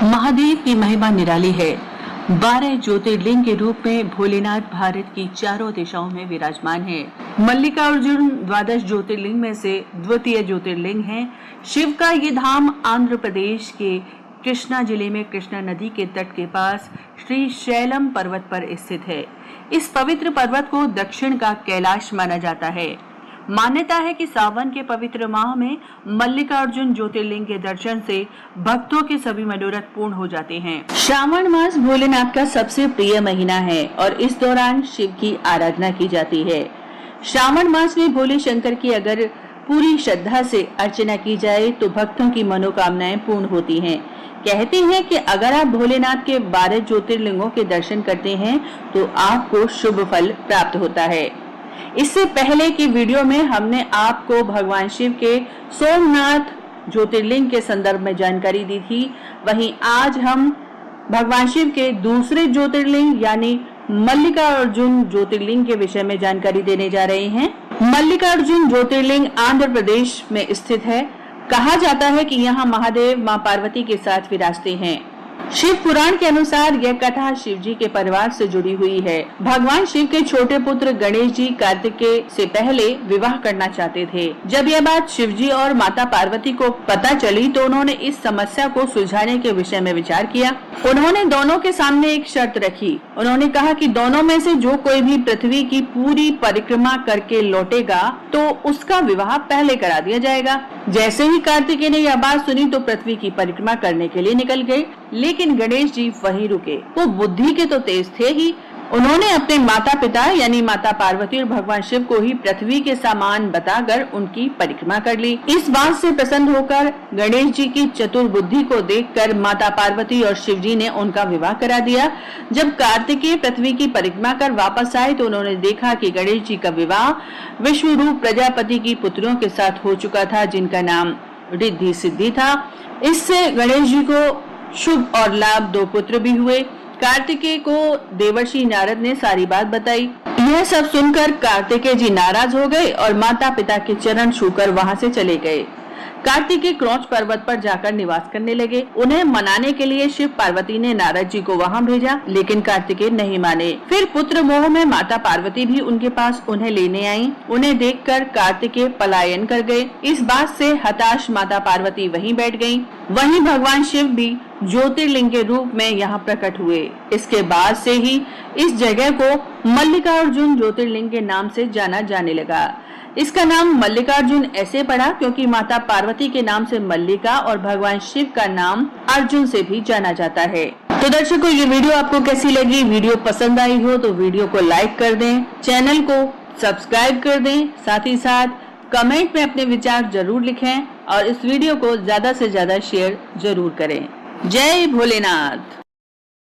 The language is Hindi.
महादेव की महिमा निराली है। 12 ज्योतिर्लिंग के रूप में भोलेनाथ भारत की चारों दिशाओं में विराजमान है। मल्लिकार्जुन द्वादश ज्योतिर्लिंग में से द्वितीय ज्योतिर्लिंग है। शिव का ये धाम आंध्र प्रदेश के कृष्णा जिले में कृष्णा नदी के तट के पास श्री शैलम पर्वत पर स्थित है। इस पवित्र पर्वत को दक्षिण का कैलाश माना जाता है। मान्यता है कि सावन के पवित्र माह में मल्लिकार्जुन ज्योतिर्लिंग के दर्शन से भक्तों के सभी मनोरथ पूर्ण हो जाते हैं। श्रावण मास भोलेनाथ का सबसे प्रिय महीना है और इस दौरान शिव की आराधना की जाती है। श्रावण मास में भोले शंकर की अगर पूरी श्रद्धा से अर्चना की जाए तो भक्तों की मनोकामनाएं पूर्ण होती हैं। कहते हैं कि अगर आप भोलेनाथ के 12 ज्योतिर्लिंगों के दर्शन करते हैं तो आपको शुभ फल प्राप्त होता है। इससे पहले की वीडियो में हमने आपको भगवान शिव के सोमनाथ ज्योतिर्लिंग के संदर्भ में जानकारी दी थी। वहीं आज हम भगवान शिव के दूसरे ज्योतिर्लिंग यानी मल्लिकार्जुन ज्योतिर्लिंग के विषय में जानकारी देने जा रहे हैं। मल्लिकार्जुन ज्योतिर्लिंग आंध्र प्रदेश में स्थित है। कहा जाता है कि यहाँ महादेव माँ पार्वती के साथ विराजते हैं। शिव पुराण के अनुसार यह कथा शिव जी के परिवार से जुड़ी हुई है। भगवान शिव के छोटे पुत्र गणेश जी कार्तिकेय से पहले विवाह करना चाहते थे। जब यह बात शिव जी और माता पार्वती को पता चली तो उन्होंने इस समस्या को सुलझाने के विषय में विचार किया। उन्होंने दोनों के सामने एक शर्त रखी। उन्होंने कहा कि दोनों में से जो कोई भी पृथ्वी की पूरी परिक्रमा करके लौटेगा तो उसका विवाह पहले करा दिया जाएगा। जैसे ही कार्तिकेय ने यह बात सुनी तो पृथ्वी की परिक्रमा करने के लिए निकल गए, लेकिन गणेश जी वहीं रुके। वो बुद्धि के तो तेज थे ही। उन्होंने अपने माता पिता यानी माता पार्वती और भगवान शिव को ही पृथ्वी के सामान बताकर उनकी परिक्रमा कर ली। इस बात से प्रसन्न होकर गणेश जी की चतुर बुद्धि को देखकर माता पार्वती और शिव जी ने उनका विवाह करा दिया। जब कार्तिकेय पृथ्वी की परिक्रमा कर वापस आए तो उन्होंने देखा कि गणेश जी का विवाह विश्वरूप प्रजापति की पुत्रियों के साथ हो चुका था, जिनका नाम रिद्धि सिद्धि था। इससे गणेश जी को शुभ और लाभ 2 पुत्र भी हुए। कार्तिकेय को देवर्षि नारद ने सारी बात बताई। यह सब सुनकर कार्तिकेय जी नाराज हो गए और माता पिता के चरण छूकर वहां से चले गए। कार्तिकेय क्रौच पर्वत पर जाकर निवास करने लगे। उन्हें मनाने के लिए शिव पार्वती ने नारद जी को वहां भेजा, लेकिन कार्तिकेय नहीं माने। फिर पुत्र मोह में माता पार्वती भी उनके पास उन्हें लेने आई। उन्हें देखकर कार्तिकेय पलायन कर गए। इस बात से हताश माता पार्वती वहीं बैठ गयी। वहीं भगवान शिव भी ज्योतिर्लिंग के रूप में यहाँ प्रकट हुए। इसके बाद से ही इस जगह को मल्लिकार्जुन ज्योतिर्लिंग के नाम से जाना जाने लगा। इसका नाम मल्लिकार्जुन ऐसे पड़ा क्योंकि माता पार्वती के नाम से मल्लिका और भगवान शिव का नाम अर्जुन से भी जाना जाता है। तो दर्शकों, ये वीडियो आपको कैसी लगी? वीडियो पसंद आई हो तो वीडियो को लाइक कर दें, चैनल को सब्सक्राइब कर दें, साथ ही साथ कमेंट में अपने विचार जरूर लिखें और इस वीडियो को ज्यादा से ज्यादा शेयर जरूर करें। जय भोलेनाथ।